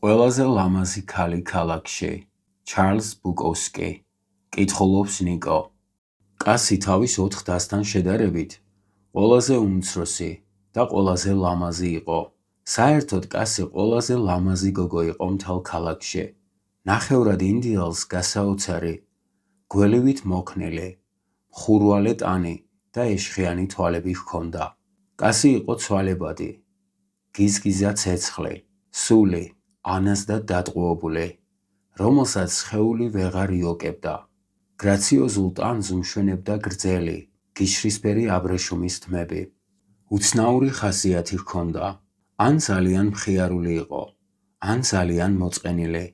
ყველაზე ლამაზი ქალი ქალაქში. ჩარლზ ბუკოვსკი. კითხულობს ნიკო. კასი თავის 4 დასთან შედარებით ყველაზე უმცროსი და ყველაზე ლამაზი იყო. საერთოდ კასი ყველაზე ლამაზი გოგო იყო მთელ ქალაქში. ნახევრად ინდიელს გასაოცარი, გველივით მოქნილი, მხურვალე ტანი და ეშხიანი თვალები ჰქონდა. კასი იყო ცვალებადი, გიზგიზა ცეცხლი, სული, ანას და დატყვეობული, რომელსაც სხეული ვეღარ იოკებდა. გრაციოზულ ტანს უმშვენებდა გრძელი, გიშრისფერი აბრეშუმის თმები. უცნაური ხასიათი ჰქონდა, ან ძალიან მხიარული იყო, ან ძალიან მოწყენილი.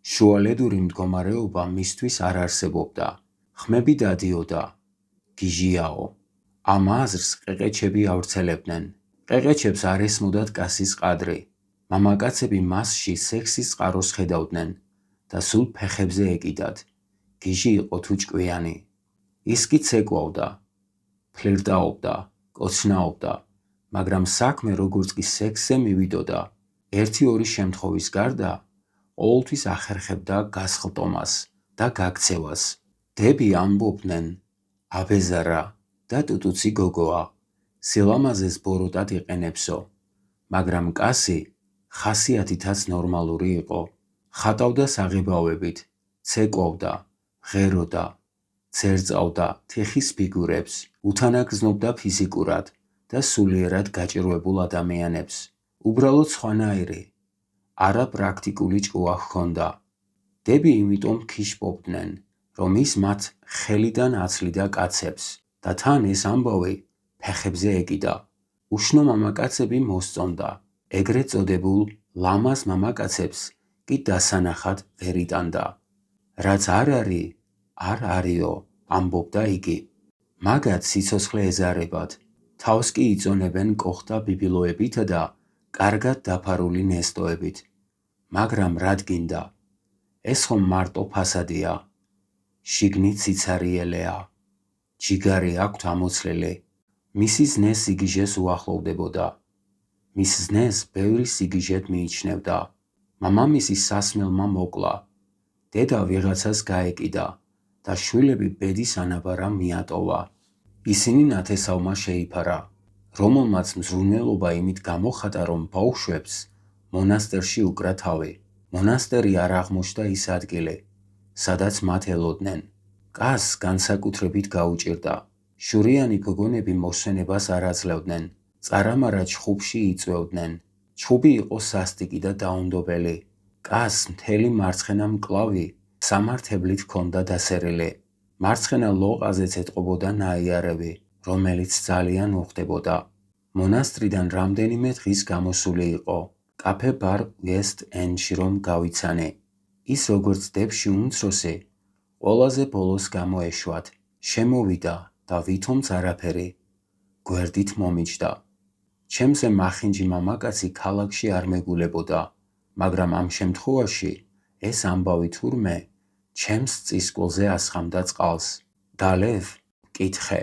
შუალედური მდგომარეობა მისთვის არ არსებობდა. ხმები დადიოდა, გიჟიაო. ამ აზრს ყეყეჩები ავრცელებდნენ. ყეყეჩებს არ ესმოდათ კასის ყადრი. მამაკაცები მასში სექსის წყაროს ხედავდნენ და სულ ფეხებზე ეკიდათ. გიჟი იყო თუ ჭკვიანი. ის კი ცეკვავდა, ფლირტაობდა, კოცნაობდა, მაგრამ საქმე როგორც კი სექსზე მივიდოდა, 1-2 შემთხვევის გარდა ყოველთვის ახერხებდა გასხლტომას და გაქცევას. დები ამბობდნენ, აბეზარა და ტუტუცი გოგოა, სილამაზეს ბოროტად იყენებსო, მაგრამ კასი ხასიათითაც ნორმალური იყო. ხატავდა საღებავებით, ცეკვავდა, ღეროდა, ძერწავდა თიხის ფიგურებს, უთანაგრძნობდა ფიზიკურად და სულიერად გაჭირვებულ ადამიანებს. უბრალოდ სხვანაირი, არა პრაქტიკული ჭკუა ჰქონდა. დები იმიტომ ქიშპობდნენ, რომ ის მათ ხელიდან აცლიდა კაცებს და თან ეს ამბავი ფეხებზე ეკიდა. უშნო მამაკაცები მოსწონდა, ეგრეთ წოდებულ ლამაზ მამაკაცებს კი დასანახად ვერ იტანდა. რაც არ არის, არ არისო, ამბობდა იგი. მაგათ სიცოცხლე ეზარებათ, თავს კი იწონებენ კოხტა ბიბილოებითა და კარგად დაფარული ნესტოებით. მაგრამ რად გინდა? ეს ხომ მარტო ფასადია. შიგნით სიცარიელეა. ჯიგარი აქვთ ამოცლილი. მისი ზნე სიგიჟეს უახლოვდებოდა. მის ზნეს ბევრი სიგიჟეთ მიიჩნევდა. მამამისი სასმელმა მოკლა. დედა ვიღაცას გაეკიდა და შვილები ბედის ანაბარამ მიატოვა. ისინი ნათესავმა შეიფარა, რომელმაც მზრუნველობა იმით გამოხატა, რომ ბავშვებს მონასტერში უკრა თავი. მონასტერი არ აღმოჩნდა ის ადგილი, სადაც მათ ელოდნენ. კასს განსაკუთრებით გაუჭირდა. შურიანი გოგონები მოსვენებას არ აძლევდნენ. წარამარა ჩხუბში იწვევდნენ. ჩხუბი იყო სასტიკი და დაუნდობელი. კასს მთელი მარცხენა მკლავი სამართებლით ჰქონდა დასერილი. მარცხენა ლოყაზეც ეტყობოდა ნაიარევი, რომელიც ძალიან უხდებოდა. მონასტრიდან რამდენიმე დღის გამოსული იყო. კაფე ბარ უესტ ენდში რომ გავიცანე. ის როგორც დებში უმცროსი, ყველაზე ბოლოს გამოეშვათ. შემოვიდა და ვითომც არაფერი. გვერდით მომიჯდა. ჩემზე მახინჯი მამაკაცი ქალაქში არ მეგულებოდა, მაგრამ ამ შემთხვევაში ეს ამბავი თურმე ჩემს წისკვლზე ასხამდა წყალს. დალევ? კითხე.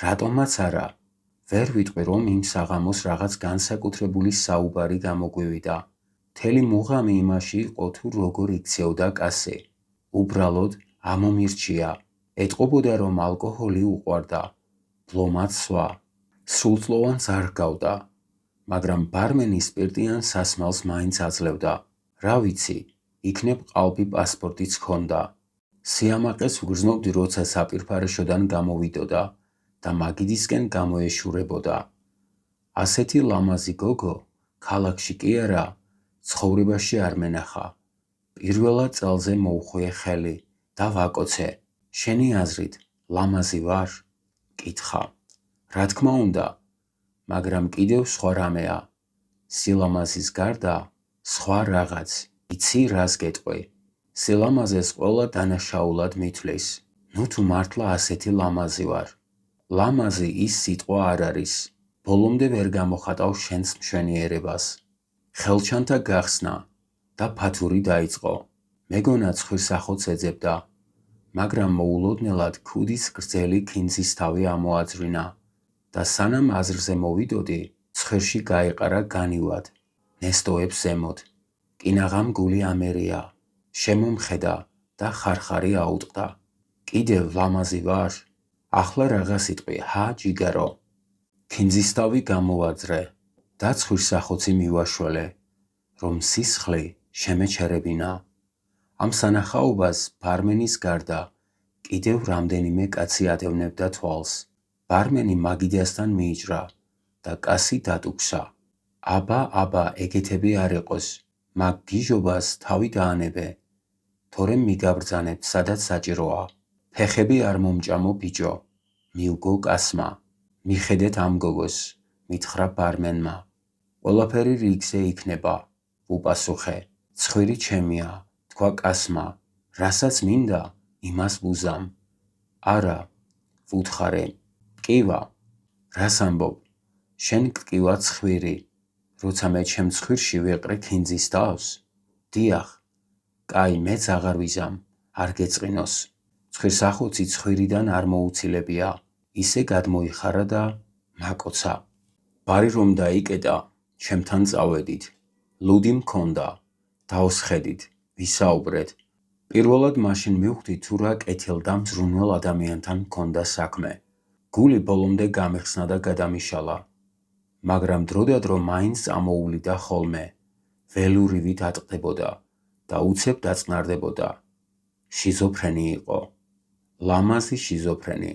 რატომაც არა. ვერ ვიტყვი, რომ იმ საღამოს რაღაც განსაკუთრებული საუბარი გამოგვივიდა. მთელი მუღამი იმაში იყო თუ როგორ იქცეოდა კასი. უბრალოდ ამომირჩია. ეტყობოდა, რომ ალკოჰოლი უყვარდა. ბლომად სვა. სრულწლოვანს არ ჰგავდა, მაგრამ ბარმენი სპირტიან სასმელს მაინც აძლევდა. რა ვიცი, იქნებ ყალბი პასპორტიც ჰქონდა. სიამაყეს ვგრძნობდი, როცა საპირფარეშოდან გამოვიდოდა და მაგიდისკენ გამოეშურებოდა. ასეთი ლამაზი გოგო ქალაქში კი არა, ცხოვრებაში არ მენახა. პირველად წელზე მოუხვიე ხელი და ვაკოცე. შენი აზრით, ლამაზი ვარ? კითხა. რა თქმა უნდა, მაგრამ კიდევ სხვა რამეა. სილამაზის გარდა სხვა რაღაც. იცი რას გეტყვი? სილამაზეს ყველა დანაშაულად მithვლის. ნუ თუ მართლა ასეთი ლამაზი ვარ. ლამაზი ის სიტყვა არ არის. ბოლომდე ვერ გამოხატავ შენს მშვენიერებას. ხელჩანთა გახსნა და ფათური დაიწყო. მეგონა ცხვირსახოც ეძებდა, მაგრამ მოულოდნელად ქუდის გრძელი ქინძის თავი ამოაძვრინა და სანამ აზრზე მოვიდოდი, ცხვირში გაეყარა განივად, ნესტოებს ზემოთ. კინაღამ გული ამერია, შემომხედა და ხარხარი აუტყდა. კიდევ ლამაზი ვარ? ახლა რაღა სიტყვი ჰა ჯიგარო. ქინძისთავი გამოვაძრე და ცხვირსახოცი მივაშველე, რომ სისხლი შემეჩერებინა. ამ სანახაობას ბარმენის გარდა კიდევ რამდენიმე კაცი ადევნებდა თვალს. ბარმენი მაგიდასთან მიიჭრა და კასი დატუქსა. აბა, ეგეთები არ იყოს, მაგ გიჟობას თავი დაანებე, თორემ მიგაბრძანებთ, სადაც საჭიროა. ფეხები არ მომჭამო ბიჭო, მიუგო კასმა. მიხედეთ ამ გოგოს, მითხრა ბარმენმა. ყველაფერი რიგზე იქნება, უპასუხე. ცხვირი ჩემია, თქვა კასმა. რასაც მინდა, იმას ვუზამ. არა, ვუთხარე. ტკივა. რას ამბობ? შენ გტკივა ცხვირი, როცა მე ჩემ ცხვირში ვეყრე ქინძის თავს? დიახ. კაი, მეც აღარ ვიზამ, არ გეწყინოს. ცხვირსახოცი ცხვირიდან არ მოუცილებია, ისე გადმოიხარა და მაკოცა. ბარი რომ დაიკეტა, ჩემთან წავედით. ლუდი მქონდა, დავსხედით, ვისაუბრეთ. პირველად მაშინ მივხვდი თუ რა კეთილ და მზრუნველ ადამიანთან მქონდა საქმე. გული ბოლომდე გამეხსნა და გადამიშალა. მაგრამ დროდადრო მაინც წამოუვლიდა ხოლმე, ველურივით ატყდებოდა და უცებ დაწნარდებოდა. შიზოფრენი იყო. ლამაზი შიზოფრენი.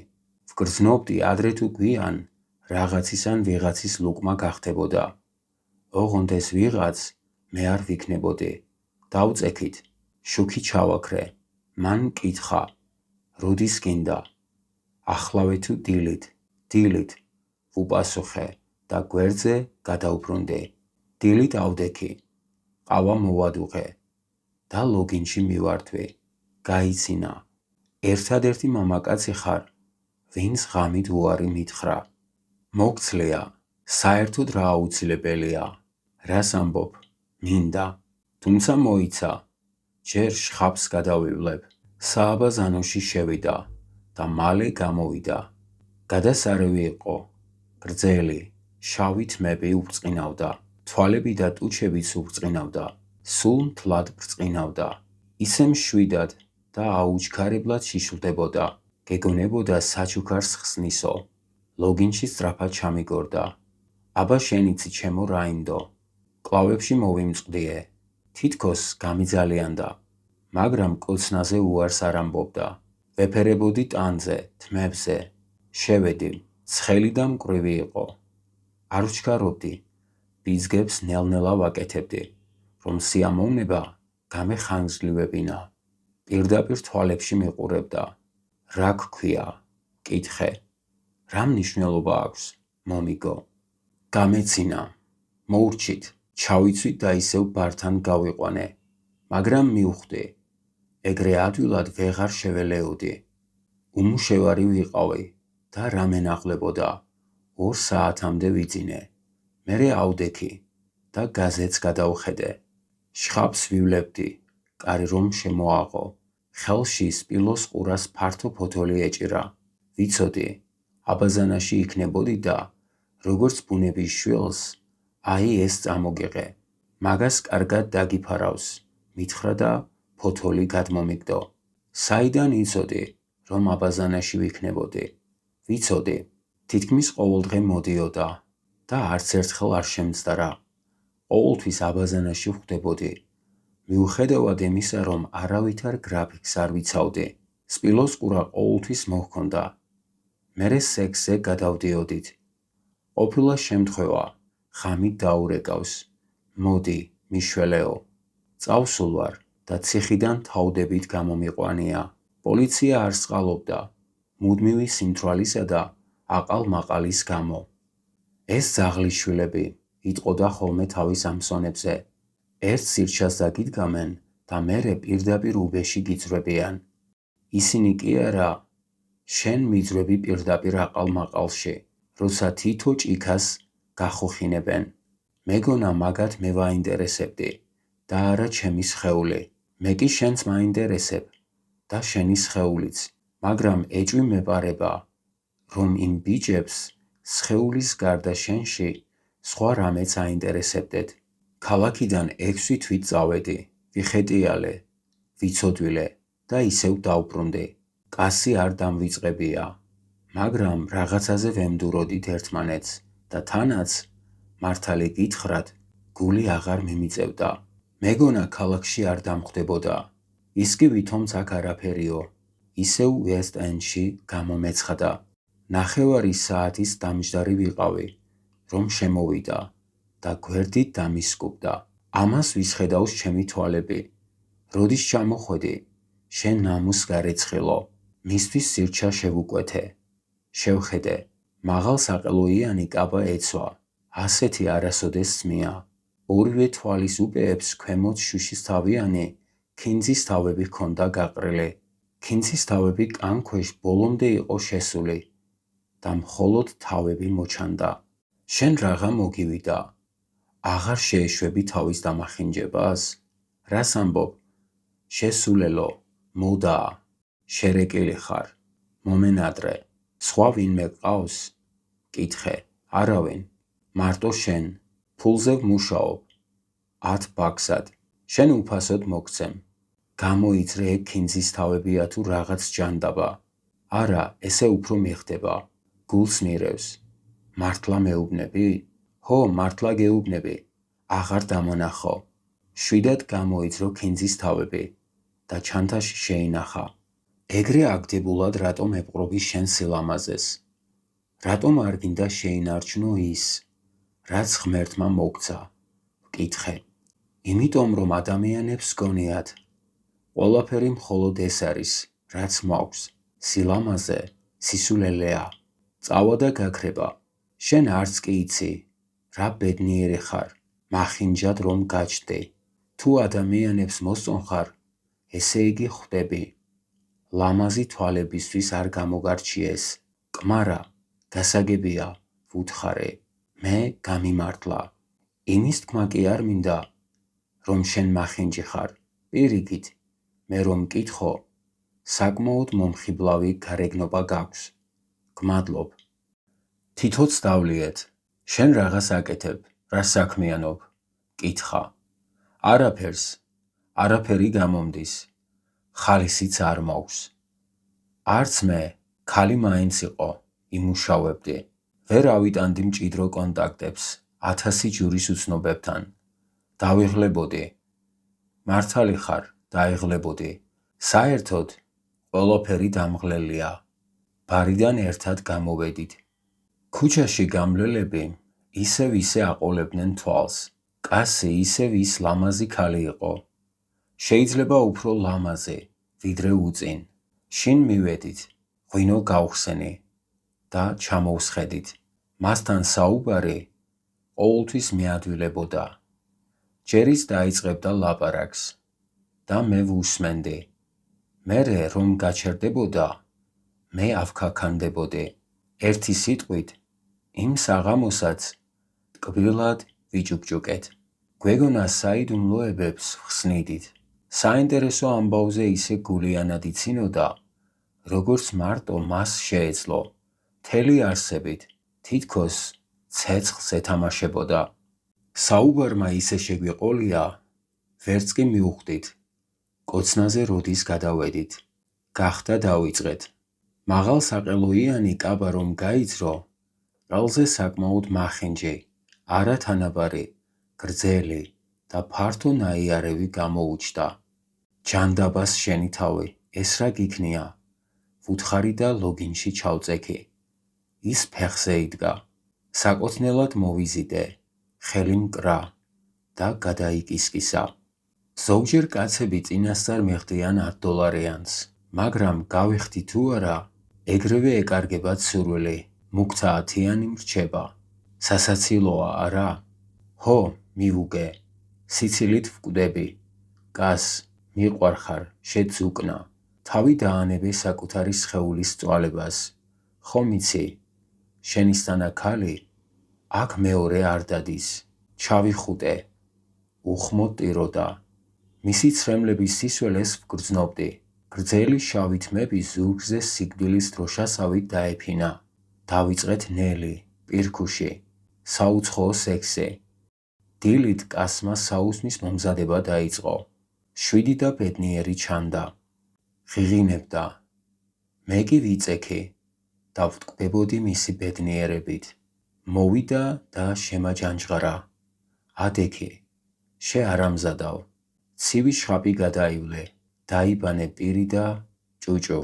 ვგრძნობდი ადრე თუ გვიან, რაღაცის ან ვიღაცის ლუკმა გახდებოდა. ოღონდ ეს ვიღაც მე არ ვიქნებოდი. დავწექით, შუქი ჩავაქრე. მან მკითხა, როდის გინდა? ახლავე თუ დილით? დილით, ვუპასუხე და გვერდზე გადავბრუნდი. დილით ავდექი. ყავა მოვადუღე და ლოგინში მივართვი. გაიცინა. ერთადერთი მამაკაცი ხარ, ვინც ღამით უარი მითხრა. მოგცლია, საერთოდ რა აუცილებელია. რას ამბობ? მინდა. თუმცა მოიცა. ჯერ შხაპს გადავივლებ. სააბაზანოში შევიდა და მალე გამოვიდა. გადასარევი იყო. გრძელი, შავი თმები ურწყინავდა. თვალები და ტუჩებიც ურწყინავდა. სულ მთლად ბრწყინავდა. ისე მშვიდად და აუჩქარებლად შიშვლდებოდა. გეგონებოდა საჩუქარს ხსნისო. ლოგინში სწრაფად ჩამიგორდა. აბა შენიცი ჩემო რაინდო. კლავებში მოვიმწყდიე. თითქოს გამიძალიანდა. მაგრამ კოცნაზე უარს არ ამბობდა. ვეფერებოდი ტანზე, თმებზე. შევედი, ცხელი და მკვრივი იყო. არ ვჩქარობდი. ბიძგებს ნელ-ნელა ვაკეთებდი, რომ სიამოვნება გამეხანგრძლივებინა. პირდაპირ თვალებში მიყურებდა. რა გქვია? კითხე. რა მნიშვნელობა აქვს? მომიგო. გამეცინა. მოურჩით, ჩავიცვით და ისევ ბართან გავიყვანე. მაგრამ მივხვდი, ეგრე ადვილად ვეღარ შეველეოდი. უმუშევარი ვიყავი და რა მენახლებოდა. 2 საათამდე ვიძინე. მერე ავდექი და გაზეთს გადავხედე. შხაპს ვივლებდი, კარი რომ შემოაღო. ხელში სპილოს ყურას ფართო ფოთოლი ეჭირა. ვიცოდი, აბაზანაში იქნებოდი და როგორც ბუნების შვილს, აი ეს წამოგიღე. მაგას კარგად დაგიფარავს, მითხრა და ფოთოლი გადმომიგდო. საიდან იცოდი, რომ აბაზანაში ვიქნებოდი? ვიცოდი, თითქმის ყოველდღე მოდიოდა და არც ერთხელ არ შემცდარა. ყოველთვის აბაზანაში ვხვდებოდი. მიუხედავად იმისა, რომ არავითარ გრაფიკს არ ვიცავდი, სპილოს ყურა ყოველთვის მოჰქონდა. მერე სექსზე გადავდიოდით. ყოფილა შემთხვევა, ღამით დაურეკავს. მოდი, მიშველეო. წავსულ ვარ და ციხიდან თავდებით გამომიყვანია. პოლიცია არ სწყალობდა, მუდმივი სიმთვრალისა და აყალ-მაყალის გამო. ეს ძაღლიშვილები იტყოდა ხოლმე თავის ამსონებზე. ერთ სირჩას დაგიდგამენ და მერე პირდაპირ უბეში გიძვრებიან. ისინი კი არა, შენ მიძვრები პირდაპირ აყალ-მაყალში, როცა თითო ჭიქას გახუხინებენ. მეგონა მაგათ მე ვაინტერესებდი და არა ჩემი სხეული. მე კი შენს მაინტერესებ და შენი სხეულიც, მაგრამ ეჭვი მეპარება, რომ იმ ბიჭებს სხეულის გარდა შენში სხვა რამეც აინტერესებდეთ. ქალაქიდან 6 თვით წავედი, ვიხეტიალე, ვიცოდვილე და ისევ დავბრუნდი. კასი არ დამვიწყებია, მაგრამ რაღაცაზე ვემდუროდით ერთმანეთს და თანაც, მართალი გითხრათ, გული აღარ მიმიწევდა. მეგონა ქალაქში არ დამხვდებოდა. ის კი ვითომც აქ არაფერიო. ისევ ვესტ-ენდში გამომეცხადა. ნახევარი საათის დამჯდარი ვიყავი, რომ შემოვიდა და გვერდით დამისკუპდა. ამას ვისხედავს ჩემი თვალები. როდის ჩამოხვედი, შენ ნამუს გარეცხილო, მისთვის სირჩა შევუკვეთე. შევხედე, მაღალ საყელოიანი კაბა ეცვა, ასეთი არასოდეს სმია. ორივე თვალის უპეებს ქვემოთ შუშისთავიანი ქინძის თავები ჰქონდა გაყრილი. ქინძის თავები კან ქვეშ ბოლომდე იყო შესული და მხოლოდ თავები მოჩანდა. შენ რაღა მოგივიდა? აღარ შეეშვები თავის დამახინჯებას? რას ამბობ? შესულელო, მოდა, შერეკილი ხარ, მომენადრე, სხვა ვინმე გყავს? კითხე, არავინ, მარტო შენ, ფულზე ვმუშაობ, 10 ბაქსად, შენ უფასოდ მოგცემ. გამოიძრე ქინძის თავებია თუ რაღაც ჯანდაბა. არა, ესე უფრო მიხდება, გულს მირევს. მართლა მეუბნები? ჰო, მართლა გეუბნები, აღარ დამონახო. შვიდად გამოიძრო ქინძის თავები და ჩანთაში შეინახა. ეგრე აგდებულად რატომ ეპყრობი შენ სილამაზეს? რატომ არ გინდა შეინარჩუნო ის, რაც ღმერთმა მოგცა? ვკითხე. იმიტომ რომ ადამიანებს გონიათ, ყველაფერი მხოლოდ ეს არის, რაც მაქვს, სილამაზე, სისულელეა. წავა და გაქრება. შენ არც კი იცი, რა ბედნიერი ხარ, მახინჯად რომ გაჩნდი. თუ ადამიანებს მოსწონხარ, ესე იგი ხვდები. ლამაზი თვალებისთვის არ გამოგარჩიეს. კმარა, გასაგებია, ვუთხარი. მე გამიმართლა. იმის თქმა კი არ მინდა, რომ შენ მახინჯი ხარ. პირიქით, მე რომ მკითხო, საკმაოდ მომხიბლავი გარეგნობა გაქვს. გმადლობ. თითოც დავლიეთ. შენ რაღაც აკეთებ, რა საქმიანობ? კითხა. არაფერს, არაფერი გამომდის. ხალისიც არ მაქვს. არც მე, ქალი მაინც იყო, იმუშავებდი. ვერ ავიტანდი მჭიდრო კონტაქტებს 1000 ჯურის უცნობებთან. დავიღლებოდი. მართალი ხარ, დაიღლებოდი. საერთოდ, ყველაფერი დამღლელია. ბარიდან ერთად გამოვედით. ქუჩაში გამლელები ისევ ისე აყოლებდნენ თვალს. კასი ისევ ის ლამაზი ქალი იყო. შეიძლება უფრო ლამაზი, ვიდრე უწინ. შინ მივედით, ღვინო გავხსენი და ჩამოვსხედით. მასთან საუბარი ყოველთვის მიადვილებოდა. ჯერ ის დაიწყებდა ლაპარაკს და მე ვუსმენდი. მერე რომ გაჩერდებოდა, მე ავქაქანდებოდი. ერთი სიტყვით, იმ საღამოსაც ტკბილად ვიჭუკჭუკეთ. გვეგონა საიდუმლოებებს ვხსნიდით. საინტერესო ამბავზე ისე გულიანად იცინოდა, როგორც მარტო მას შეეძლო. მთელი არსებით, თითქოს ცეცხლს ეთამაშებოდა. საუბარმა ისე შეგვიყოლია, ვერც კი მივხვდით. კოცნაზე როდის გადავედით. გახდა დავიწყეთ. მაღალ საყელოიანი კაბა რომ გაიძრო, ყელზე საკმაოდ მახინჯი, არათანაბარი, გრძელი და ფართო ნაიარევი გამოუჩნდა. ჯანდაბას შენი თავი, ეს რა გიქნია? ვუთხარი და ლოგინში ჩავწექი. ის ფეხზე იდგა. საკოცნელად მოვიზიდე, ხელი მკრა და გადაიკისკისა. ზოგჯერ კაცები წინასწარ მიხდიან $10, მაგრამ გავიხდი თუ არა, ეგრევე ეკარგებათ სურვილი, მუქთა 10-იანი მრჩება. სასაცილოა, არა? ჰო, მივუგე. სიცილით ვკვდები. კას, მიყვარხარ, შეძუკნა. თავი დაანებე საკუთარი სხეულის წვალებას. ხომ იცი, შენისთანა ქალი, აქ მეორე არ დადის. ჩავიხუტე. უხმო ტიროდა. მისი ცრემლების სისველეს ვგრძნობდი. გრძელი შავი თმები ზურგზე სიკვდილის დროშასავით დაეფინა. დავიწყეთ ნელი, პირქუში, საუცხოო სექსი. დილით კასმა საუსმის მომზადება დაიწყო. 7 და ბედნიერი ჩანდა. ღიღინებდა. მე კი ვიწექი და ვტკბებოდი მისი ბედნიერებით. მოვიდა და შემაჯანჯღრა. ადექი, შე არამზადავ. ცივი შხაპი გადაივლე, დაიბანე პირი და ჭუჭუ.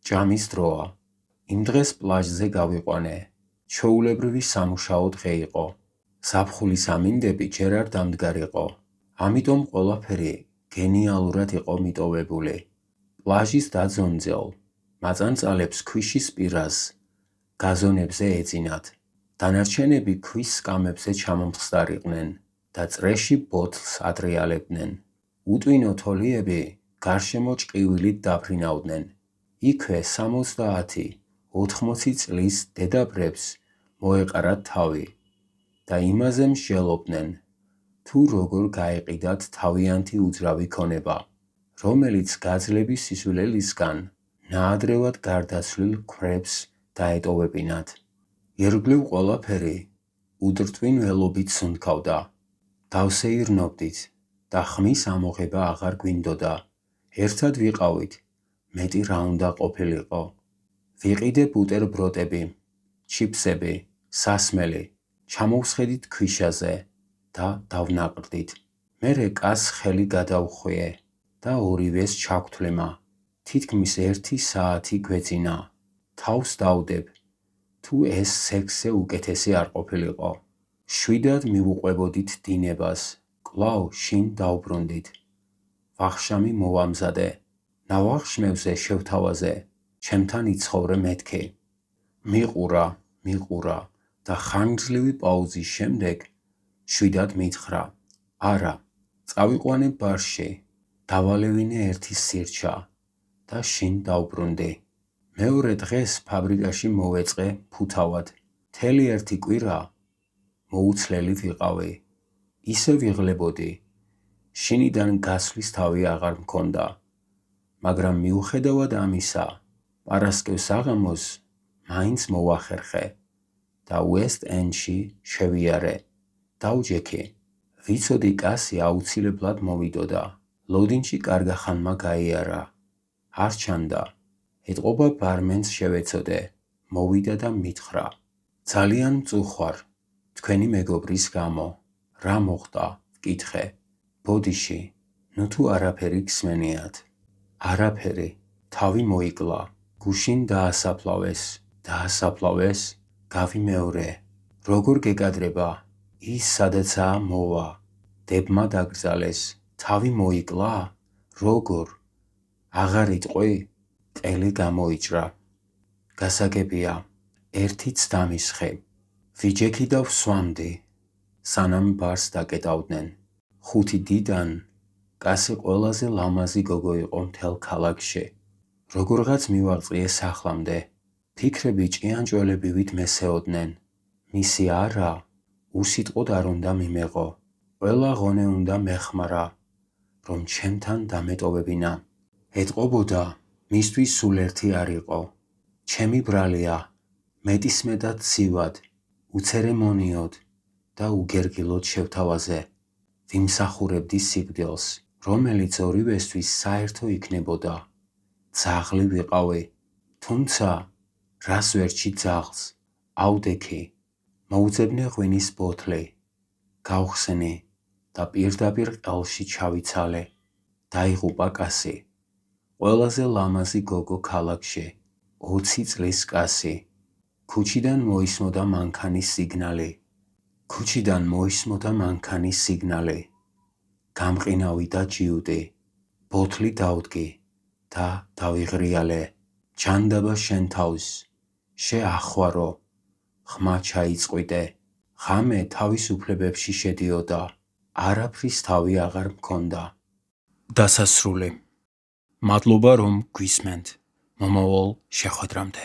ჭამის დროა. იმ დღეს პლაჟზე გავიყვანე. ჩვეულებრივი სამუშაო დღე იყო. ზაფხულის ამინდები ჯერ არ დამდგარიყო. ამიტომ ყველაფერი გენიალურად იყო მიტოვებული. პლაჟის დაძონძელ, მაწანწალებს ქვიშის პირას, გაზონებზე ეძინათ. დანარჩენები ქვის სკამებზე ჩამომხსდარიყვნენ და წრეში ბოთლს ადრიალებდნენ. უტვინო თოლიები გარშემო ჭყივილით დაფრინავდნენ. იქვე 70-80 წლის დედაბრებს მოეყარათ თავი და იმაზე მსჯელობდნენ, თუ როგორ გაეყიდათ თავიანთი უძრავი ქონება, რომელიც გაძლების სისულელისგან ნაადრევად გარდაცვლილ ქვებს დაეტოვებინათ. ირგვლივ ყველაფერი უდრტვინ ველობით სუნთქავდა. დავსეირნობდით და ხმის ამოღება აღარ გვინდოდა. ერთად ვიყავით, მეტი რა უნდა ყოფილიყო. ვიყიდე ბუტერბროტები, ჩიფსები, სასმელი, ჩამოვსხედით ქვიშაზე და დავნაყრდით. მერე კას ხელი გადავხვიე და ორივეს ჩაგვთვლიმა. თითქმის 1 საათი გვეძინა. თავს დავდებ, თუ ეს სექსზე უკეთესი არ ყოფილიყო. შვიდად მივუყვებოდით დინებას. კვლავ შინ დავბრუნდით. ვახშამი მოვამზადე. ნავახშმევზე შევთავაზე, ჩემთან იცხოვრე მეთქი. მიყურა და ხანგრძლივი პაუზის შემდეგ შვიდად მითხრა. არა, წავიყვანე ბარში, დავალევინე ერთი სირჩა და შინ დავბრუნდი. მეორე დღეს ფაბრიკაში მოვეწყე ფუთავად. მთელი 1 კვირა მოუცლელი ვიყავი. ისე ვიღლებოდი. შინიდან გასვლის თავი აღარ მქონდა. მაგრამ მიუხედავად ამისა, პარასკევს საღამოს მაინც მოვახერხე და უესტ ენდში შევიარე. დავჯექი. ვიცოდი კასი აუცილებლად მოვიდოდა. ლოდინში კარგახანმა გაიარა. არ ჩანდა. ეტყობა ბარმენს შევეცოდე. მოვიდა და მითხრა. ძალიან მწუხვარ, თქვენი მეგობრის გამო. რა მოხდა? ვკითხე. ბოდიში, ნუ თუ არაფერი გსმენიათ. არაფერი. თავი მოიკლა. გუშინ დაასაფლავეს. გავიმეორე. როგორ გეკადრება? ის სადაცაა მოვა. დებმა დაკრძალეს. თავი მოიკლა? როგორ? აღარ იტყვი? ყელი გამოიჭრა. გასაგებია, ერთიც დამისხე. ვიჯექი და ვსვამდი, სანამ ბარს დაკეტავდნენ. 5 დიდან კასი ყველაზე ლამაზი გოგო იყო მთელ ქალაქში. როგორღაც მივაღწიე სახლამდე. ფიქრები ჭიანჭველებივით მესეოდნენ. მისი არა უსიტყვოდ არ უნდა მიმეღო. ყველა ღონე უნდა მეხმარა, რომ ჩემთან დამეტოვებინა. ეტყობოდა, მისთვის სულ ერთი არ იყო. ჩემი ბრალია, მეტისმეტად ცივად, უცერემონიოდ და უგერგილოდ შევთავაზე. ვიმსახურებდი სიკვდილს, რომელიც ორივესთვის საერთო იქნებოდა. ძაღლი ვიყავი, თუმცა რას ვერჩი ძაღლს? ავდექი, მოუძებნე ღვინის ბოთლი, გავხსნი და პირდაპირ ყელში ჩავიცალე. დაიღუპა კასი. ყველაზე ლამაზი გოგო ქალაქში. 20 წლის კასი. ქუჩიდან მოისმოდა მანქანის სიგნალი. გამყინავი და ჯიუტი. ბოთლი დავდგი და დავიღრიალე. ჯანდაბა შენ თავს. შეახვარო. ხმა ჩაიწყვიტე. ღამე თავისუფლებებში შედიოდა. არაფრის თავი აღარ მქონდა. დასასრული. მადლობა რომ გვისმენთ. მომავალ შეხვედრამდე.